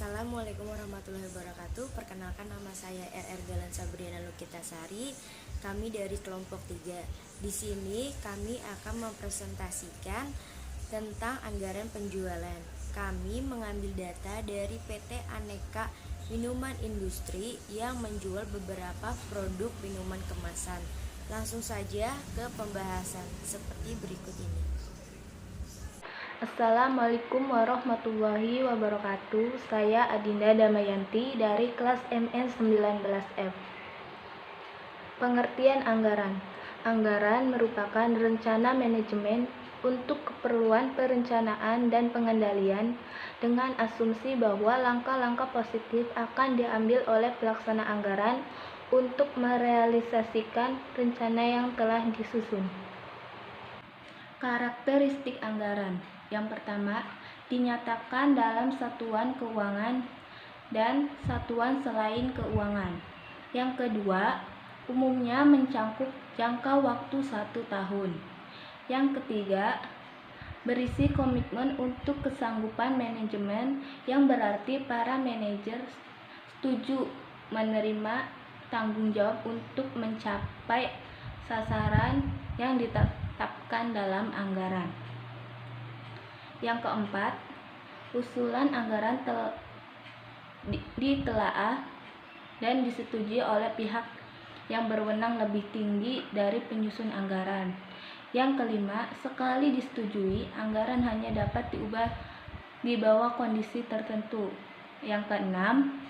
Assalamualaikum warahmatullahi wabarakatuh. Perkenalkan, nama saya RR Galan Sabriana Lukitasari. Kami dari kelompok 3. Di sini kami akan mempresentasikan tentang anggaran penjualan. Kami mengambil data dari PT Aneka Minuman Industri yang menjual beberapa produk minuman kemasan. Langsung saja ke pembahasan seperti berikut ini. Assalamualaikum warahmatullahi wabarakatuh. Saya Adinda Damayanti dari kelas MN19F. Pengertian anggaran. Anggaran merupakan rencana manajemen untuk keperluan perencanaan dan pengendalian dengan asumsi bahwa langkah-langkah positif akan diambil oleh pelaksana anggaran untuk merealisasikan rencana yang telah disusun. Karakteristik anggaran. Yang pertama, dinyatakan dalam satuan keuangan dan satuan selain keuangan. Yang kedua, umumnya mencakup jangka waktu 1 tahun. Yang ketiga, berisi komitmen untuk kesanggupan manajemen yang berarti para manajer setuju menerima tanggung jawab untuk mencapai sasaran yang ditetapkan dalam anggaran. Yang keempat, usulan anggaran ditelaah dan disetujui oleh pihak yang berwenang lebih tinggi dari penyusun anggaran. Yang kelima, sekali disetujui, anggaran hanya dapat diubah di bawah kondisi tertentu. Yang keenam,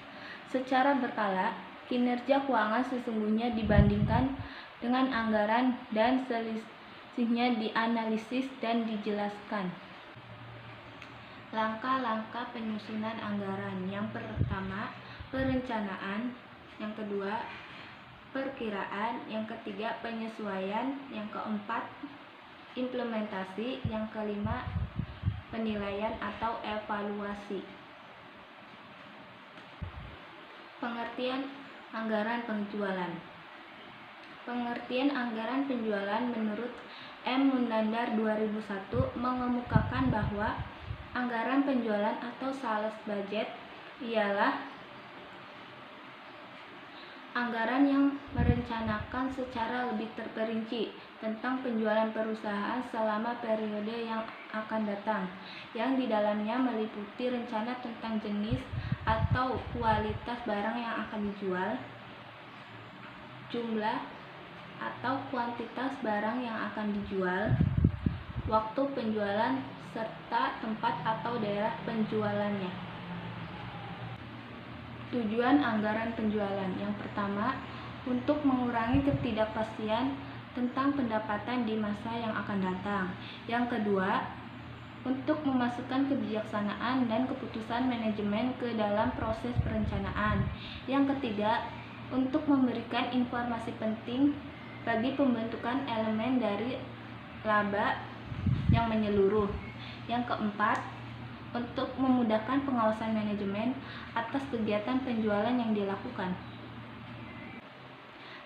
secara berkala, kinerja keuangan sesungguhnya dibandingkan dengan anggaran dan selisihnya dianalisis dan dijelaskan. Langkah-langkah penyusunan anggaran. Yang pertama, perencanaan. Yang kedua, perkiraan. Yang ketiga, penyesuaian. Yang keempat, implementasi. Yang kelima, penilaian atau evaluasi. Pengertian anggaran penjualan. Pengertian anggaran penjualan menurut M. Munandar 2001 mengemukakan bahwa anggaran penjualan atau sales budget ialah anggaran yang merencanakan secara lebih terperinci tentang penjualan perusahaan selama periode yang akan datang, yang di dalamnya meliputi rencana tentang jenis atau kualitas barang yang akan dijual, jumlah atau kuantitas barang yang akan dijual, waktu penjualan, serta tempat atau daerah penjualannya. Tujuan anggaran penjualan. Yang pertama, untuk mengurangi ketidakpastian tentang pendapatan di masa yang akan datang. Yang kedua, untuk memasukkan kebijaksanaan dan keputusan manajemen ke dalam proses perencanaan. Yang ketiga, untuk memberikan informasi penting bagi pembentukan elemen dari laba yang menyeluruh. Yang keempat, untuk memudahkan pengawasan manajemen atas kegiatan penjualan yang dilakukan.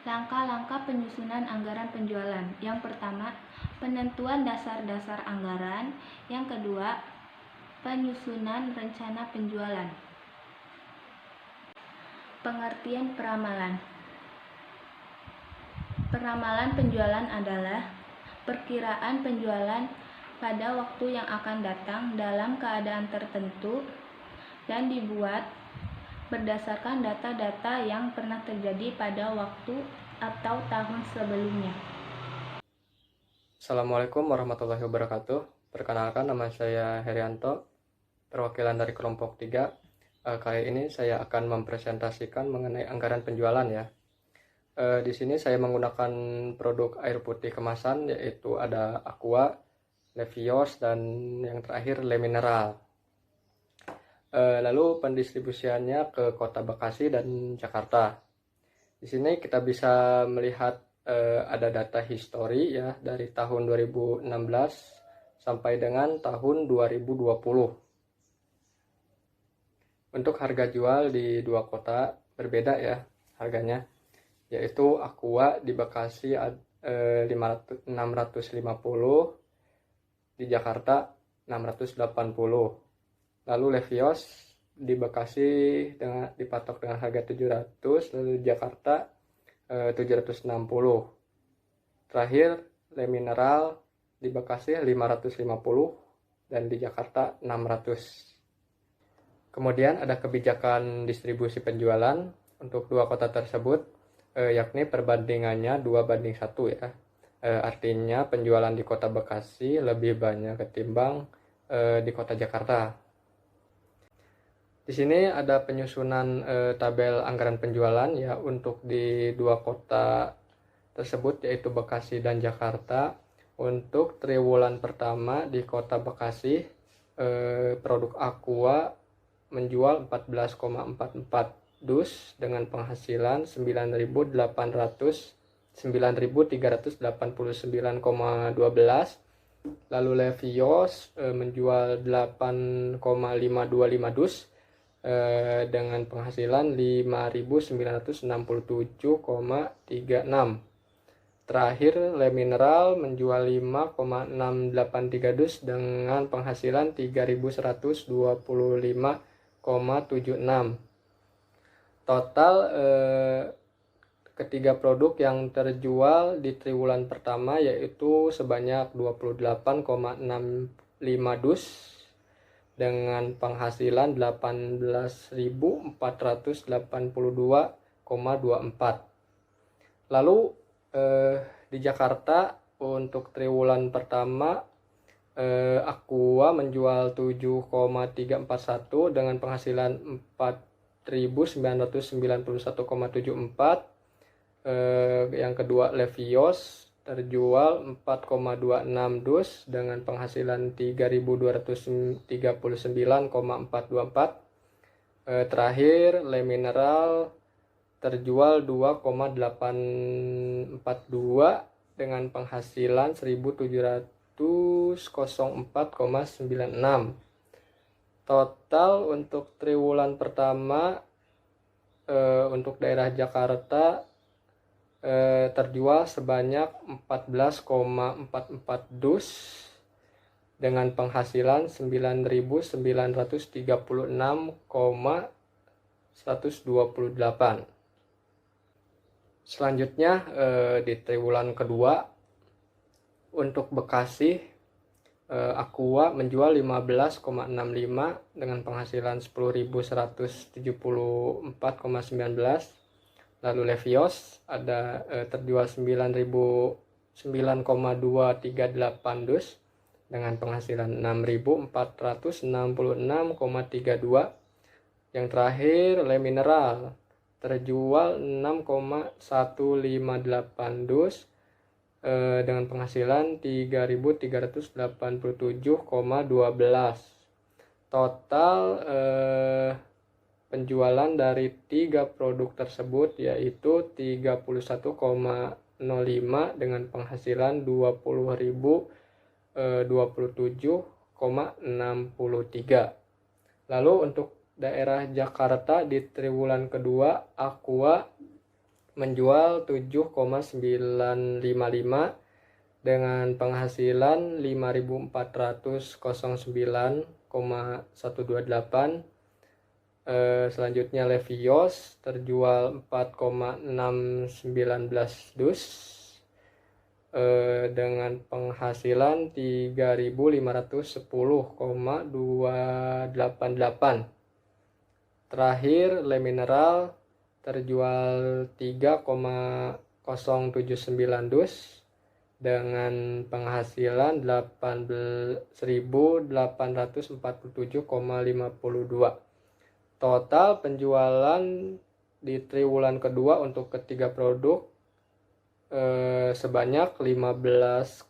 Langkah-langkah penyusunan anggaran penjualan. Yang pertama, penentuan dasar-dasar anggaran. Yang kedua, penyusunan rencana penjualan. Pengertian peramalan. Peramalan penjualan adalah perkiraan penjualan pada waktu yang akan datang dalam keadaan tertentu dan dibuat berdasarkan data-data yang pernah terjadi pada waktu atau tahun sebelumnya. Assalamualaikum warahmatullahi wabarakatuh. Perkenalkan, nama saya Herianto, perwakilan dari kelompok 3. Kali ini saya akan mempresentasikan mengenai anggaran penjualan ya. Di sini saya menggunakan produk air putih kemasan, yaitu ada Aqua, Levios, dan yang terakhir Le Mineral. Lalu pendistribusiannya ke Kota Bekasi dan Jakarta. Di sini kita bisa melihat ada data histori ya dari tahun 2016 sampai dengan tahun 2020. Untuk harga jual di dua kota berbeda ya harganya, yaitu Aqua di Bekasi 650, di Jakarta 680. Lalu Levios di Bekasi dipatok dengan harga 700, lalu di Jakarta 760. Terakhir Le Mineral di Bekasi 550 dan di Jakarta 600. Kemudian ada kebijakan distribusi penjualan untuk dua kota tersebut, yakni perbandingannya 2:1 ya. Artinya penjualan di kota Bekasi lebih banyak ketimbang di kota Jakarta. Di sini ada penyusunan tabel anggaran penjualan ya untuk di dua kota tersebut, yaitu Bekasi dan Jakarta. Untuk triwulan pertama di kota Bekasi, produk Aqua menjual 14,44 dus dengan penghasilan 9.389,12. Lalu Levios menjual 8,525 dus dengan penghasilan 5.967,36. Terakhir Le Mineral menjual 5,683 dus dengan penghasilan 3.125,76. Total ketiga produk yang terjual di triwulan pertama yaitu sebanyak 28,65 dus dengan penghasilan 18.482,24. Lalu di Jakarta untuk triwulan pertama Aqua menjual 7,341 dengan penghasilan 4.991,74. Yang kedua Levios terjual 4,26 dus dengan penghasilan 3.239,424. Terakhir Le Mineral terjual 2,842 dengan penghasilan 1.704,96. Total untuk triwulan pertama untuk daerah Jakarta terjual sebanyak 14,44 dus dengan penghasilan 9.936,128. Selanjutnya di triwulan kedua untuk Bekasi, Aqua menjual 15,65 dengan penghasilan 10.174,19. Lalu Levios ada terjual 9,238 dus dengan penghasilan 6.466,32. Yang terakhir Le Mineral terjual 6,158 dus dengan penghasilan 3.387,12. Total penjualan dari tiga produk tersebut yaitu 31,05 dengan penghasilan 20.027,63. Lalu untuk daerah Jakarta di triwulan kedua Aqua menjual 7,955 dengan penghasilan 5.409,128. Selanjutnya Levios terjual 4,619 dus dengan penghasilan 3.510,288. Terakhir Le Mineral terjual 3,079 dus dengan penghasilan 18.847,52. Total penjualan di triwulan kedua untuk ketiga produk sebanyak 15,65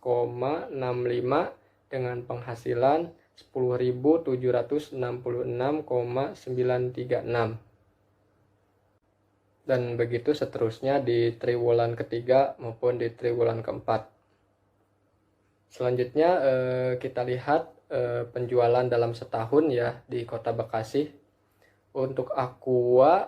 dengan penghasilan 10.766,936. Dan begitu seterusnya di triwulan ketiga maupun di triwulan keempat. Selanjutnya kita lihat penjualan dalam setahun ya di Kota Bekasi. Untuk Aqua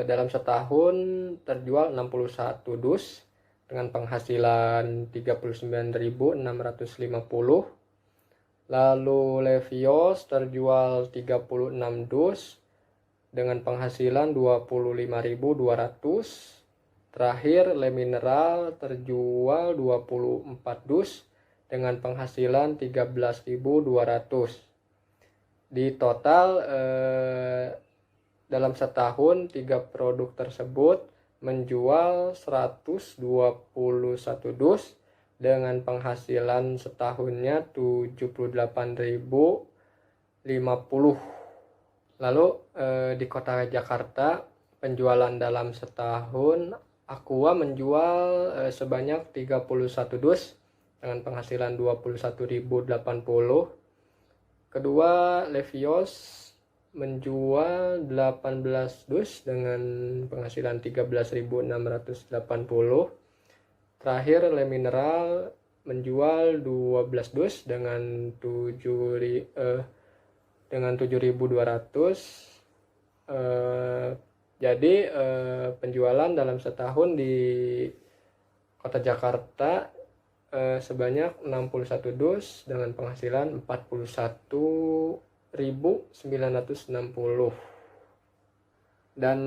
dalam setahun terjual 61 dus dengan penghasilan 39.650. Lalu Levios terjual 36 dus dengan penghasilan 25.200. Terakhir Le Mineral terjual 24 dus dengan penghasilan 13.200. Di total dalam setahun 3 produk tersebut menjual 121 dus dengan penghasilan setahunnya 78.050. Lalu di kota Jakarta penjualan dalam setahun Aqua menjual sebanyak 31 dus dengan penghasilan 21.080. Kedua, Levios menjual 18 dus dengan penghasilan 13.680. Terakhir Le Mineral menjual 12 dus dengan 7.200. Jadi penjualan dalam setahun di kota Jakarta sebanyak 61 dus dengan penghasilan 41.960. Dan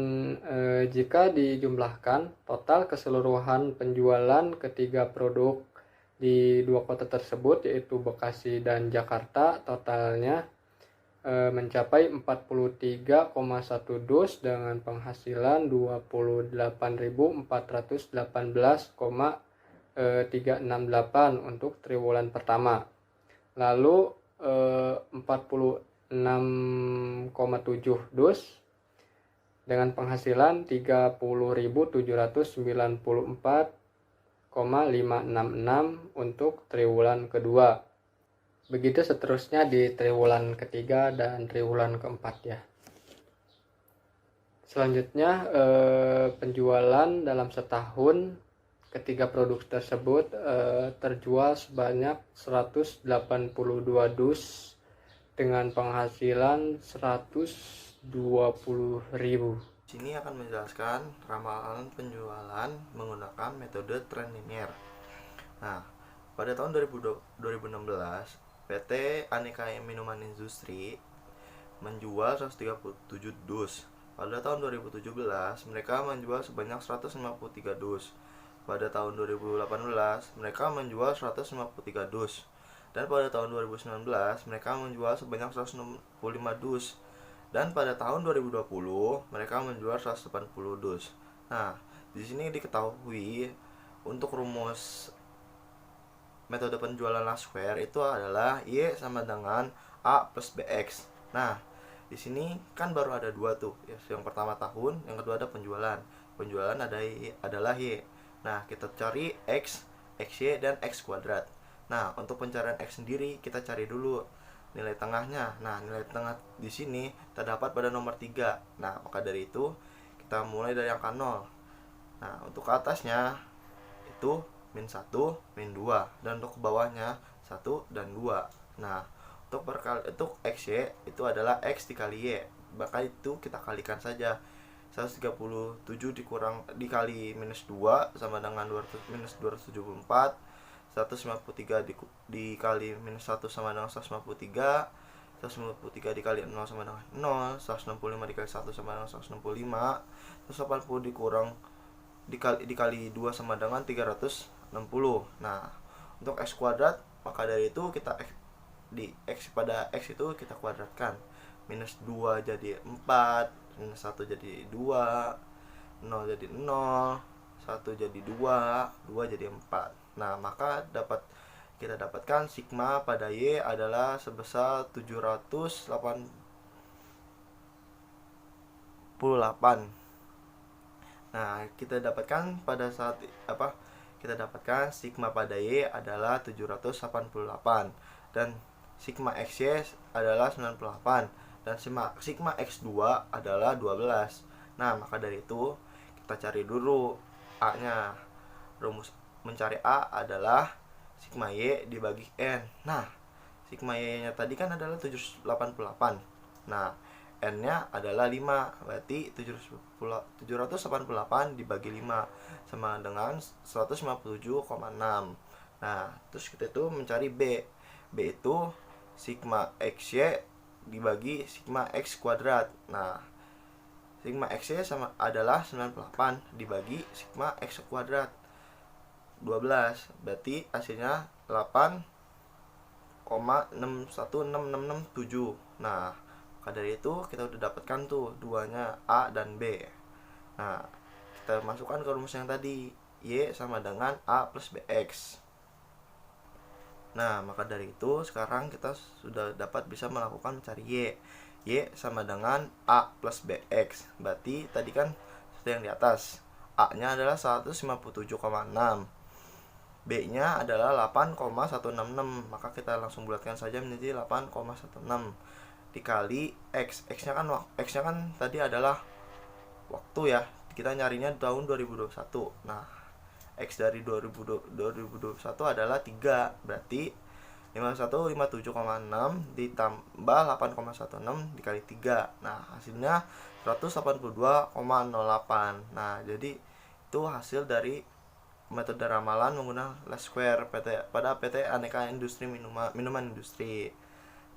jika dijumlahkan total keseluruhan penjualan ketiga produk di dua kota tersebut, yaitu Bekasi dan Jakarta, totalnya mencapai 43,1 dus dengan penghasilan 28.418,368 untuk triwulan pertama. Lalu 46,7 dus dengan penghasilan 30.794,566 untuk triwulan kedua. Begitu seterusnya di triwulan ketiga dan triwulan keempat ya. Selanjutnya penjualan dalam setahun ketiga produk tersebut terjual sebanyak 182 dus dengan penghasilan 120.000. Sini akan menjelaskan ramalan penjualan menggunakan metode tren linier. Nah, pada tahun 2016, PT Aneka Minuman Industri menjual 137 dus. Pada tahun 2017, mereka menjual sebanyak 153 dus. Pada tahun 2018, mereka menjual 153 dus. Dan pada tahun 2019, mereka menjual sebanyak 165 dus. Dan pada tahun 2020 mereka menjual 180 dus. Nah, di sini diketahui untuk rumus metode penjualan Lasware itu adalah Y sama dengan A plus BX. Nah, di sini kan baru ada dua tuh. Yang pertama tahun, yang kedua ada penjualan. Penjualan adalah Y. Nah, kita cari X, XY, dan X kuadrat. Nah, untuk pencarian X sendiri kita cari dulu nilai tengahnya. Nah, nilai tengah di sini terdapat pada nomor 3. Nah, maka dari itu kita mulai dari angka 0. Nah, untuk ke atasnya itu min 1, min 2, dan untuk ke bawahnya 1 dan 2. Nah, untuk XY itu adalah X dikali Y. Maka itu kita kalikan saja. 137 dikali minus 2 sama dengan minus 274. 153 dikali minus 1 sama dengan 153. 153 dikali 0 sama dengan 0. 165 dikali 1 sama dengan 165. 180 dikali 2 sama dengan 360. Nah, untuk X kuadrat, maka dari itu kita di X pada X itu kita kuadratkan. Minus 2 jadi 4, minus 1 jadi 2, 0 jadi 0, 1 jadi 2, 2 jadi 4. Nah, maka kita dapatkan sigma pada Y adalah sebesar 788. Nah, kita dapatkan sigma pada Y adalah 788 dan sigma XY adalah 98 dan sigma X2 adalah 12. Nah, maka dari itu kita cari dulu A-nya. Rumus mencari A adalah sigma Y dibagi N. Nah, sigma Y nya tadi kan adalah 788. Nah, N nya adalah 5. Berarti 788 dibagi 5 sama dengan 157,6. Nah, terus kita itu mencari B. B itu sigma XY dibagi sigma X kuadrat. Nah, sigma XY sama adalah 98 dibagi sigma X kuadrat 12. Berarti hasilnya 8,616667. Nah, maka dari itu kita udah dapatkan tuh duanya A dan B. Nah, kita masukkan ke rumus yang tadi, Y sama dengan A plus BX. Nah, maka dari itu sekarang kita sudah dapat bisa melakukan mencari Y. Y sama dengan A plus BX. Berarti tadi kan seperti yang di atas, A-nya adalah 157,6, B-nya adalah 8,166. Maka kita langsung bulatkan saja menjadi 8,16 dikali X. X-nya kan tadi adalah waktu ya. Kita nyarinya tahun 2021. Nah, X dari 2021 adalah 3. Berarti 5157,6 ditambah 8,16 dikali 3. Nah, hasilnya 182,08. Nah, jadi itu hasil dari metode ramalan menggunakan least square pada PT Aneka Industri Minuman Industri.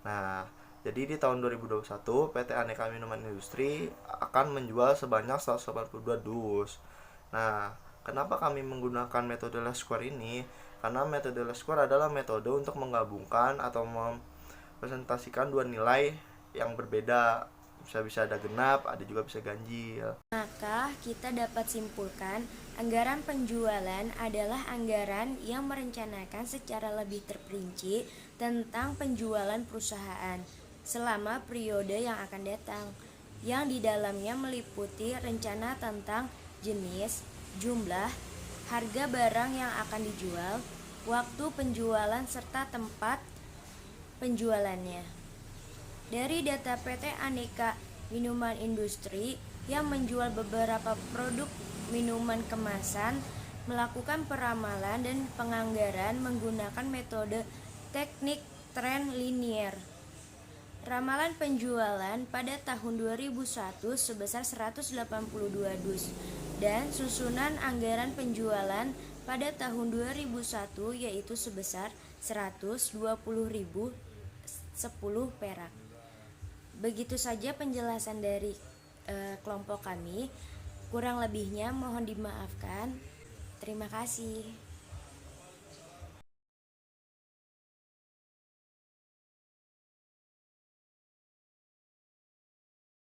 Nah, jadi di tahun 2021 PT Aneka Minuman Industri akan menjual sebanyak 182 dus. Nah, kenapa kami menggunakan metode least square ini? Karena metode least square adalah metode untuk menggabungkan atau mempresentasikan dua nilai yang berbeda. Bisa ada genap, ada juga bisa ganjil. Maka kita dapat simpulkan anggaran penjualan adalah anggaran yang merencanakan secara lebih terperinci tentang penjualan perusahaan selama periode yang akan datang, yang di dalamnya meliputi rencana tentang jenis, jumlah, harga barang yang akan dijual, waktu penjualan serta tempat penjualannya. Dari data PT Aneka Minuman Industri yang menjual beberapa produk minuman kemasan, melakukan peramalan dan penganggaran menggunakan metode teknik tren linier. Ramalan penjualan pada tahun 2001 sebesar 182 dus dan susunan anggaran penjualan pada tahun 2001 yaitu sebesar 120.010 perak. Begitu saja penjelasan dari kelompok kami. Kurang lebihnya mohon dimaafkan. Terima kasih.